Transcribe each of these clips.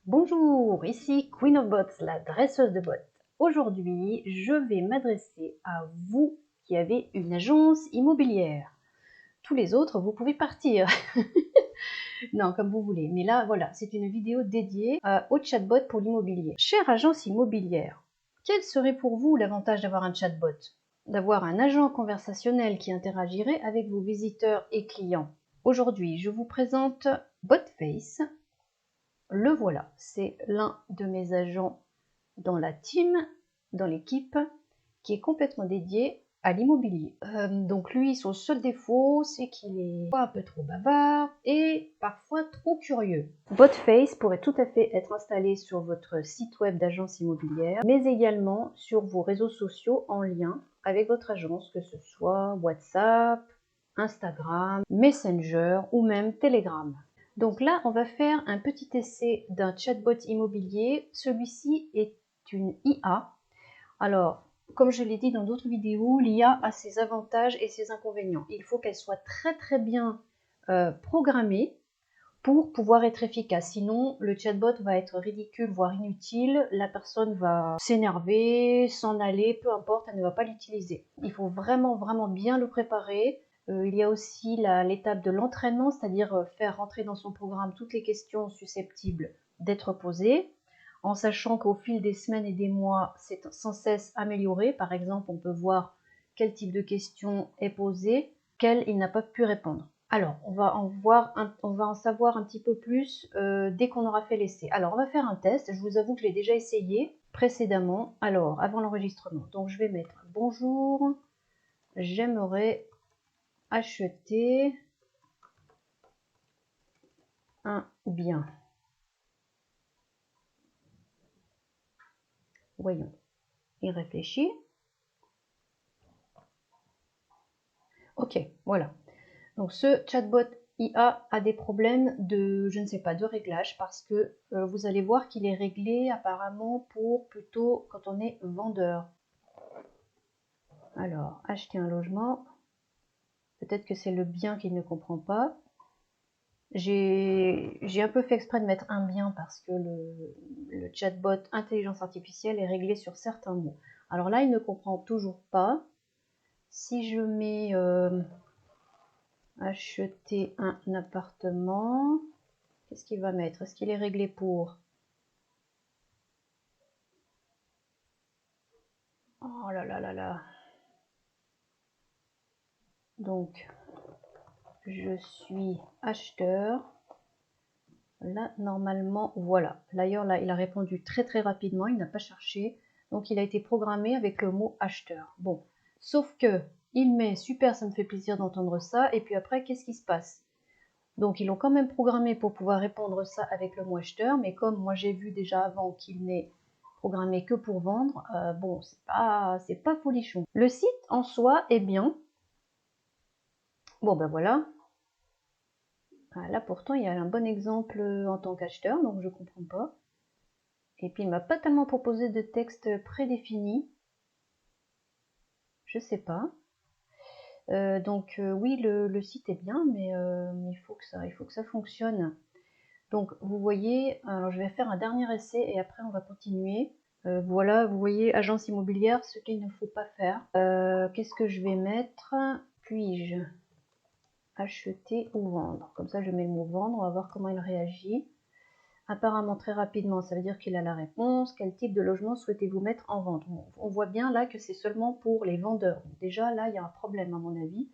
Bonjour, ici Queen of Bots, la dresseuse de bots. Aujourd'hui, je vais m'adresser à vous qui avez une agence immobilière. Tous les autres, vous pouvez partir. Non, comme vous voulez. Mais là, voilà, c'est une vidéo dédiée au chatbot pour l'immobilier. Chère agence immobilière, quel serait pour vous l'avantage d'avoir un chatbot? D'avoir un agent conversationnel qui interagirait avec vos visiteurs et clients. Aujourd'hui, je vous présente Botface. Le voilà, c'est l'un de mes agents dans la team, dans l'équipe, qui est complètement dédié à l'immobilier. Donc lui, son seul défaut, c'est qu'il est un peu trop bavard et parfois trop curieux. Botface pourrait tout à fait être installé sur votre site web d'agence immobilière, mais également sur vos réseaux sociaux en lien avec votre agence, que ce soit WhatsApp, Instagram, Messenger ou même Telegram. Donc là, on va faire un petit essai d'un chatbot immobilier. Celui-ci est une IA. Alors, comme je l'ai dit dans d'autres vidéos, l'IA a ses avantages et ses inconvénients. Il faut qu'elle soit très bien programmée pour pouvoir être efficace. Sinon, le chatbot va être ridicule, voire inutile. La personne va s'énerver, s'en aller, peu importe, elle ne va pas l'utiliser. Il faut vraiment bien le préparer. Il y a aussi l'étape de l'entraînement, c'est-à-dire faire rentrer dans son programme toutes les questions susceptibles d'être posées, en sachant qu'au fil des semaines et des mois, c'est sans cesse amélioré. Par exemple, on peut voir quel type de question est posée, quelle il n'a pas pu répondre. Alors, on va en savoir un petit peu plus dès qu'on aura fait l'essai. Alors, on va faire un test. Je vous avoue que je l'ai déjà essayé précédemment. Alors, avant l'enregistrement. Donc, je vais mettre « Bonjour, j'aimerais acheter un bien. » Voyons. Il réfléchit. Ok, voilà. Donc, ce chatbot IA a des problèmes de, je ne sais pas, de réglage parce que vous allez voir qu'il est réglé apparemment pour plutôt quand on est vendeur. Alors, acheter un logement, peut-être que c'est le bien qu'il ne comprend pas. J'ai un peu fait exprès de mettre un bien parce que le chatbot intelligence artificielle est réglé sur certains mots. Alors là, il ne comprend toujours pas. Si je mets acheter un appartement, qu'est-ce qu'il va mettre? Est-ce qu'il est réglé pour? Oh là là là là. Donc, je suis acheteur. Là, normalement, voilà. D'ailleurs, là, il a répondu très rapidement, il n'a pas cherché. Donc, il a été programmé avec le mot acheteur. Bon, sauf que il met super, ça me fait plaisir d'entendre ça. Et puis après, qu'est-ce qui se passe? Donc, ils l'ont quand même programmé pour pouvoir répondre ça avec le mot acheteur. Mais comme moi, j'ai vu déjà avant qu'il n'est programmé que pour vendre, bon, c'est pas folichon. Le site en soi est bien. Bon, ben voilà. Là, pourtant, il y a un bon exemple en tant qu'acheteur, donc je ne comprends pas. Et puis, il ne m'a pas tellement proposé de texte prédéfini. Je ne sais pas. Oui, le site est bien, mais il faut que ça fonctionne. Donc, vous voyez, alors je vais faire un dernier essai et après, on va continuer. Voilà, vous voyez, agence immobilière, ce qu'il ne faut pas faire. Qu'est-ce que je vais mettre? Puis-je acheter ou vendre? Comme ça, je mets le mot vendre, on va voir comment il réagit. Apparemment très rapidement, ça veut dire qu'il a la réponse. Quel type de logement souhaitez-vous mettre en vente? On voit bien là que c'est seulement pour les vendeurs. Déjà là, il y a un problème à mon avis.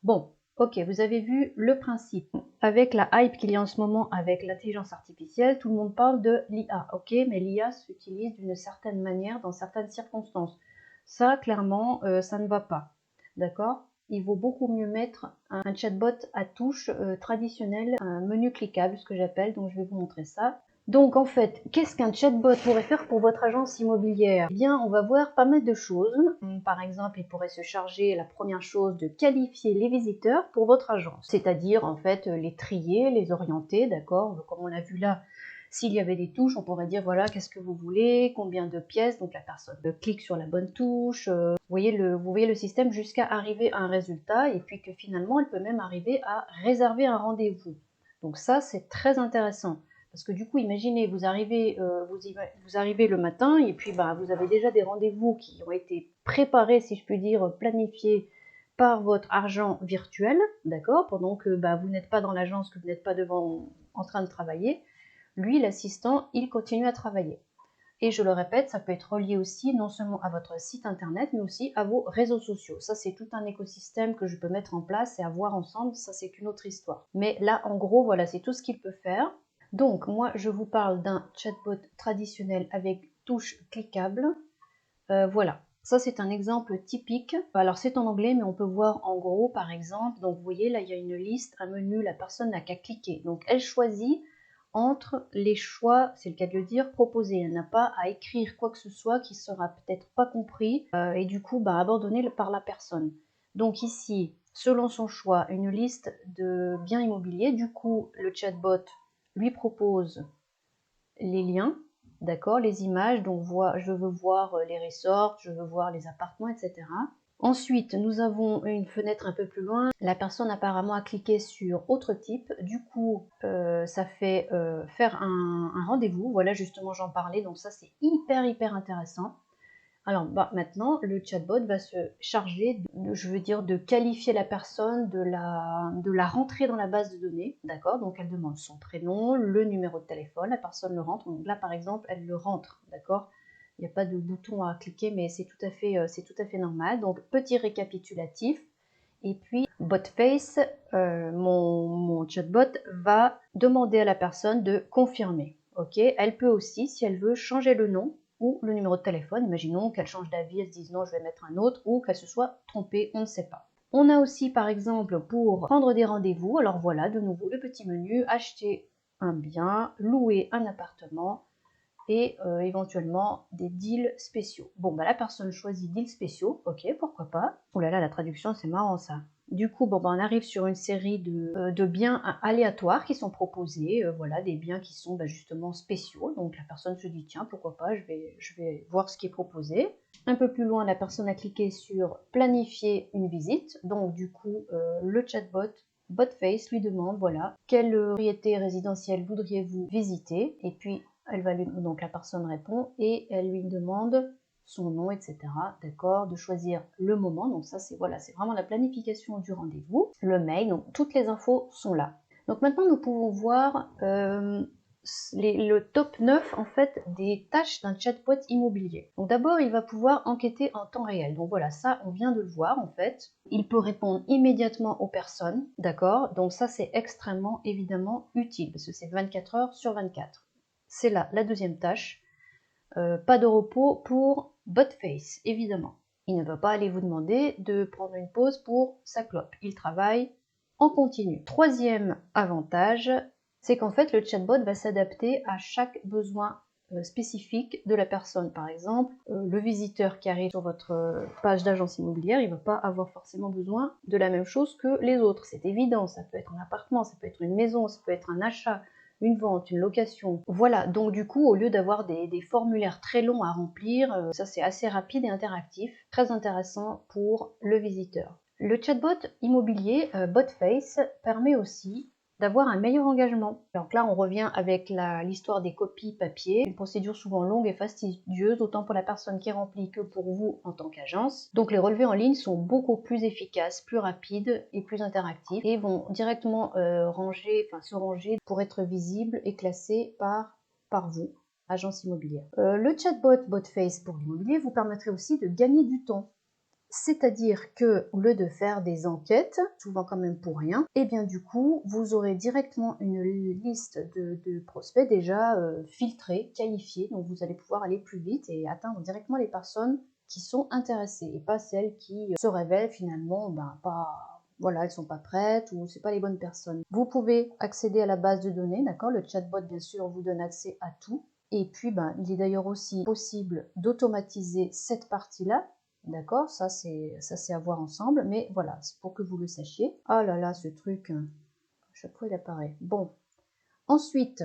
Bon, ok, vous avez vu le principe. Avec la hype qu'il y a en ce moment avec l'intelligence artificielle, tout le monde parle de l'IA. Ok, mais l'IA s'utilise d'une certaine manière dans certaines circonstances. Ça, clairement, ça ne va pas. D'accord? Il vaut beaucoup mieux mettre un chatbot à touche traditionnel, un menu cliquable, ce que j'appelle, donc je vais vous montrer ça. Donc en fait, qu'est-ce qu'un chatbot pourrait faire pour votre agence immobilière? Eh bien, on va voir pas mal de choses. Par exemple, il pourrait se charger, la première chose, de qualifier les visiteurs pour votre agence. C'est-à-dire, en fait, les trier, les orienter, d'accord? Comme on l'a vu là, s'il y avait des touches, on pourrait dire, voilà, qu'est-ce que vous voulez, combien de pièces, donc la personne clique sur la bonne touche. Vous voyez le système jusqu'à arriver à un résultat, et puis que finalement, elle peut même arriver à réserver un rendez-vous. Donc ça, c'est très intéressant. Parce que du coup, imaginez, vous arrivez le matin et puis bah, vous avez déjà des rendez-vous qui ont été préparés, si je puis dire, planifiés par votre argent virtuel, d'accord, pendant que bah, vous n'êtes pas dans l'agence, que vous n'êtes pas devant en train de travailler. Lui, l'assistant, il continue à travailler. Et je le répète, ça peut être relié aussi non seulement à votre site internet, mais aussi à vos réseaux sociaux. Ça, c'est tout un écosystème que je peux mettre en place et à voir ensemble. Ça, c'est une autre histoire. Mais là, en gros, voilà, c'est tout ce qu'il peut faire. Donc, moi, je vous parle d'un chatbot traditionnel avec touche cliquable. Voilà. Ça, c'est un exemple typique. Alors, c'est en anglais, mais on peut voir en gros, par exemple. Donc, vous voyez, là, il y a une liste, un menu. La personne n'a qu'à cliquer. Donc, elle choisit entre les choix, c'est le cas de le dire, proposés. Elle n'a pas à écrire quoi que ce soit qui sera peut-être pas compris et du coup bah, abandonné par la personne. Donc ici, selon son choix, une liste de biens immobiliers. Du coup, le chatbot lui propose les liens, d'accord, les images. Donc je veux voir les resorts, je veux voir les appartements, etc. Ensuite, nous avons une fenêtre un peu plus loin. La personne apparemment a cliqué sur autre type. Du coup, ça fait faire un rendez-vous. Voilà, justement, j'en parlais. Donc ça, c'est hyper intéressant. Alors bah, maintenant, le chatbot va se charger, je veux dire, de qualifier la personne, de la rentrer dans la base de données. D'accord. Donc elle demande son prénom, le numéro de téléphone. La personne le rentre. Donc là, par exemple, elle le rentre. D'accord. Il n'y a pas de bouton à cliquer, mais c'est tout à fait normal. Donc, petit récapitulatif. Et puis, BotFace, mon chatbot, va demander à la personne de confirmer. Ok. Elle peut aussi, si elle veut, changer le nom ou le numéro de téléphone. Imaginons qu'elle change d'avis, elle se dise non, je vais mettre un autre, ou qu'elle se soit trompée, on ne sait pas. On a aussi, par exemple, pour prendre des rendez-vous, alors voilà, de nouveau, le petit menu, acheter un bien, louer un appartement, et éventuellement des deals spéciaux. Bon, bah la personne choisit deals spéciaux, ok, pourquoi pas. Oh là là, la traduction, c'est marrant ça. Du coup, bon, bah, on arrive sur une série de biens aléatoires qui sont proposés, voilà, des biens qui sont bah, justement spéciaux. Donc la personne se dit, tiens, pourquoi pas, je vais voir ce qui est proposé. Un peu plus loin, la personne a cliqué sur planifier une visite. Donc du coup, le chatbot BotFace lui demande, voilà, quelle propriété résidentielle voudriez-vous visiter? Et puis, donc la personne répond et elle lui demande son nom, etc. D'accord, de choisir le moment. Donc ça, c'est voilà, c'est vraiment la planification du rendez-vous. Le mail, donc toutes les infos sont là. Donc maintenant, nous pouvons voir le top 9 en fait des tâches d'un chatbot immobilier. Donc d'abord, il va pouvoir enquêter en temps réel. Donc voilà, ça on vient de le voir en fait. Il peut répondre immédiatement aux personnes, d'accord? Donc ça c'est extrêmement évidemment utile parce que c'est 24 heures sur 24. C'est là la deuxième tâche. Pas de repos pour BotFace, évidemment. Il ne va pas aller vous demander de prendre une pause pour sa clope. Il travaille en continu. Troisième avantage, c'est qu'en fait, le chatbot va s'adapter à chaque besoin spécifique de la personne. Par exemple, le visiteur qui arrive sur votre page d'agence immobilière, il ne va pas avoir forcément besoin de la même chose que les autres. C'est évident, ça peut être un appartement, ça peut être une maison, ça peut être un achat, une vente, une location. Voilà, donc du coup, au lieu d'avoir des formulaires très longs à remplir, ça c'est assez rapide et interactif, très intéressant pour le visiteur. Le chatbot immobilier BotFace permet aussi d'avoir un meilleur engagement. Donc là, on revient avec l'histoire des copies papier, une procédure souvent longue et fastidieuse, autant pour la personne qui remplit que pour vous en tant qu'agence. Donc les relevés en ligne sont beaucoup plus efficaces, plus rapides et plus interactifs et vont directement se ranger pour être visibles et classés par vous, agence immobilière. Le chatbot BotFace pour l'immobilier vous permettrait aussi de gagner du temps. C'est-à-dire que, au lieu de faire des enquêtes, souvent quand même pour rien, et bien du coup, vous aurez directement une liste de prospects déjà filtrés, qualifiés, donc vous allez pouvoir aller plus vite et atteindre directement les personnes qui sont intéressées et pas celles qui se révèlent finalement voilà, elles sont pas prêtes ou c'est pas les bonnes personnes. Vous pouvez accéder à la base de données, d'accord? Le chatbot, bien sûr, vous donne accès à tout. Et puis, il est d'ailleurs aussi possible d'automatiser cette partie-là. D'accord, ça c'est à voir ensemble, mais voilà, c'est pour que vous le sachiez. Ah là là, ce truc, à chaque fois il apparaît. Bon, ensuite,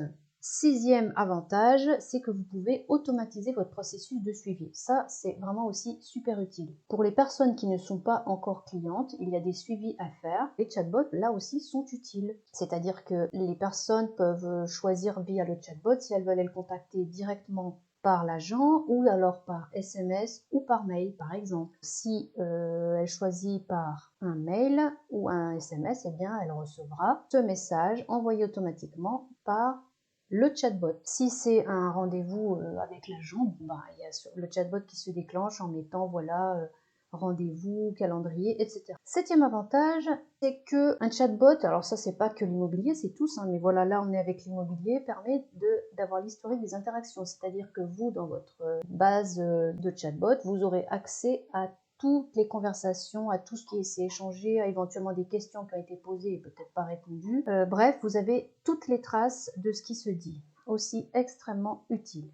Sixième avantage, c'est que vous pouvez automatiser votre processus de suivi. Ça, c'est vraiment aussi super utile. Pour les personnes qui ne sont pas encore clientes, il y a des suivis à faire. Les chatbots, là aussi, sont utiles. C'est-à-dire que les personnes peuvent choisir via le chatbot si elles veulent le contacter directement par l'agent ou alors par SMS ou par mail par exemple. Si elle choisit par un mail ou un SMS, eh bien elle recevra ce message envoyé automatiquement par le chatbot. Si c'est un rendez-vous avec l'agent, il y a le chatbot qui se déclenche en mettant voilà rendez-vous, calendrier, etc. Septième avantage, c'est que un chatbot, alors ça c'est pas que l'immobilier, c'est tous, mais voilà, là on est avec l'immobilier, permet d'avoir l'historique des interactions, c'est-à-dire que vous, dans votre base de chatbot, vous aurez accès à toutes les conversations, à tout ce qui s'est échangé, à éventuellement des questions qui ont été posées et peut-être pas répondues. Bref, vous avez toutes les traces de ce qui se dit, aussi extrêmement utile.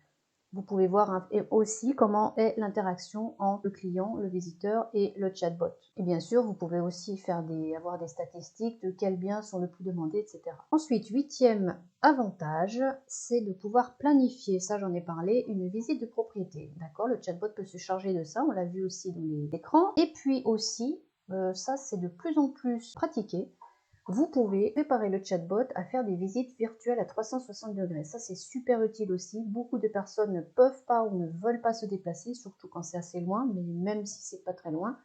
Vous pouvez voir aussi comment est l'interaction entre le client, le visiteur et le chatbot. Et bien sûr, vous pouvez aussi avoir des statistiques de quels biens sont le plus demandés, etc. Ensuite, huitième avantage, c'est de pouvoir planifier, ça j'en ai parlé, une visite de propriété. D'accord, le chatbot peut se charger de ça, on l'a vu aussi dans les écrans. Et puis aussi, ça c'est de plus en plus pratiqué, vous pouvez préparer le chatbot à faire des visites virtuelles à 360 degrés. Ça, c'est super utile aussi. Beaucoup de personnes ne peuvent pas ou ne veulent pas se déplacer, surtout quand c'est assez loin, mais même si c'est pas très loin.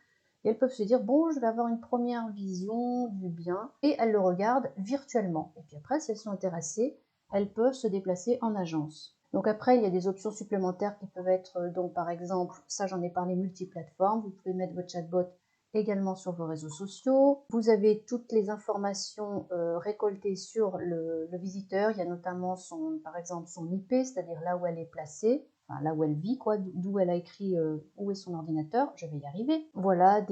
Et elles peuvent se dire, bon, je vais avoir une première vision du bien, et elles le regardent virtuellement. Et puis après, si elles sont intéressées, elles peuvent se déplacer en agence. Donc après, il y a des options supplémentaires qui peuvent être, donc par exemple, ça j'en ai parlé, multiplateforme. Vous pouvez mettre votre chatbot également sur vos réseaux sociaux. Vous avez toutes les informations récoltées sur le visiteur. Il y a notamment par exemple son IP, c'est-à-dire là où elle est placée, enfin là où elle vit, quoi, d'où elle a écrit où est son ordinateur. Je vais y arriver. Voilà,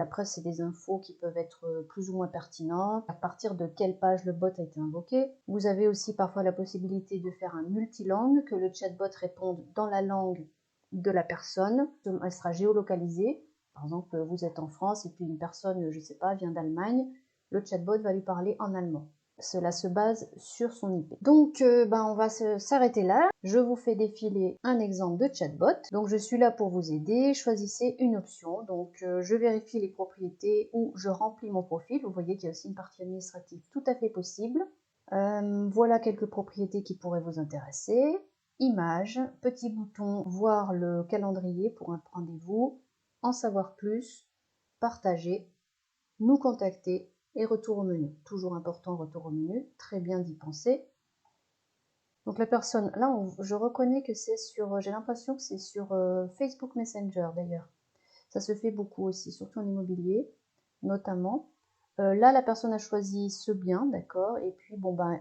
après c'est des infos qui peuvent être plus ou moins pertinentes. À partir de quelle page le bot a été invoqué. Vous avez aussi parfois la possibilité de faire un multilangue, que le chatbot réponde dans la langue de la personne. Elle sera géolocalisée. Par exemple, vous êtes en France et puis une personne, je ne sais pas, vient d'Allemagne, le chatbot va lui parler en allemand. Cela se base sur son IP. Donc, on va s'arrêter là. Je vous fais défiler un exemple de chatbot. Donc, je suis là pour vous aider. Choisissez une option. Donc, je vérifie les propriétés ou je remplis mon profil. Vous voyez qu'il y a aussi une partie administrative tout à fait possible. Voilà quelques propriétés qui pourraient vous intéresser. Images, petit bouton, voir le calendrier pour un rendez-vous. En savoir plus, partager, nous contacter et retour au menu. Toujours important, retour au menu, très bien d'y penser. Donc la personne, là je reconnais que c'est j'ai l'impression que c'est sur Facebook Messenger d'ailleurs. Ça se fait beaucoup aussi, surtout en immobilier, notamment. Là, la personne a choisi ce bien, d'accord, et puis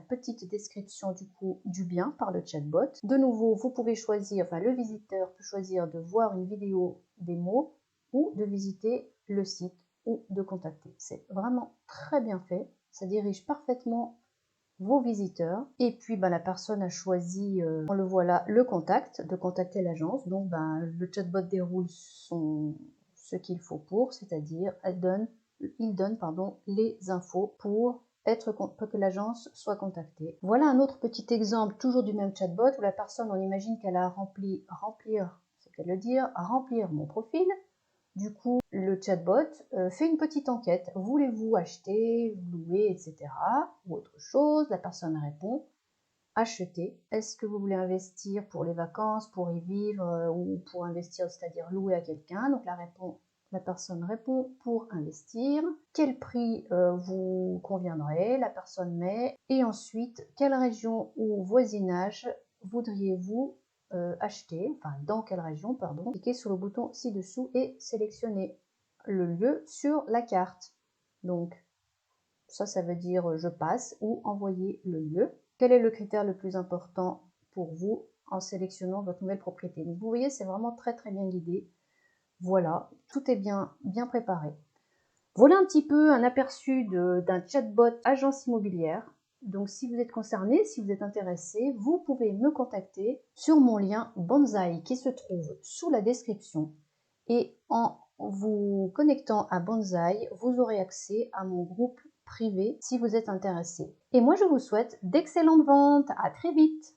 petite description du coup du bien par le chatbot. De nouveau, vous pouvez choisir, enfin le visiteur peut choisir de voir une vidéo démo ou de visiter le site ou de contacter. C'est vraiment très bien fait, ça dirige parfaitement vos visiteurs. Et puis la personne a choisi, on le voit là, le contact, de contacter l'agence. Donc le chatbot déroule ce qu'il faut pour, c'est-à-dire il donne les infos pour que l'agence soit contactée. Voilà un autre petit exemple, toujours du même chatbot, où la personne, on imagine qu'elle a remplir, c'est qu'elle veut dire, remplir mon profil. Du coup, le chatbot fait une petite enquête. Voulez-vous acheter, louer, etc. ou autre chose? La personne répond acheter. Est-ce que vous voulez investir pour les vacances, pour y vivre ou pour investir, c'est-à-dire louer à quelqu'un? Donc la personne répond pour investir. Quel prix vous conviendrait? La personne met. Et ensuite, quelle région ou voisinage voudriez-vous acheter, enfin dans quelle région, pardon. Cliquez sur le bouton ci-dessous et sélectionnez le lieu sur la carte. Donc ça veut dire je passe ou envoyer le lieu. Quel est le critère le plus important pour vous en sélectionnant votre nouvelle propriété? Donc vous voyez, c'est vraiment très très bien guidé. Voilà, tout est bien préparé. Voilà un petit peu un aperçu d'un chatbot agence immobilière. Donc si vous êtes concerné, si vous êtes intéressé, vous pouvez me contacter sur mon lien Banzai qui se trouve sous la description. Et en vous connectant à Banzai, vous aurez accès à mon groupe privé si vous êtes intéressé. Et moi, je vous souhaite d'excellentes ventes. À très vite!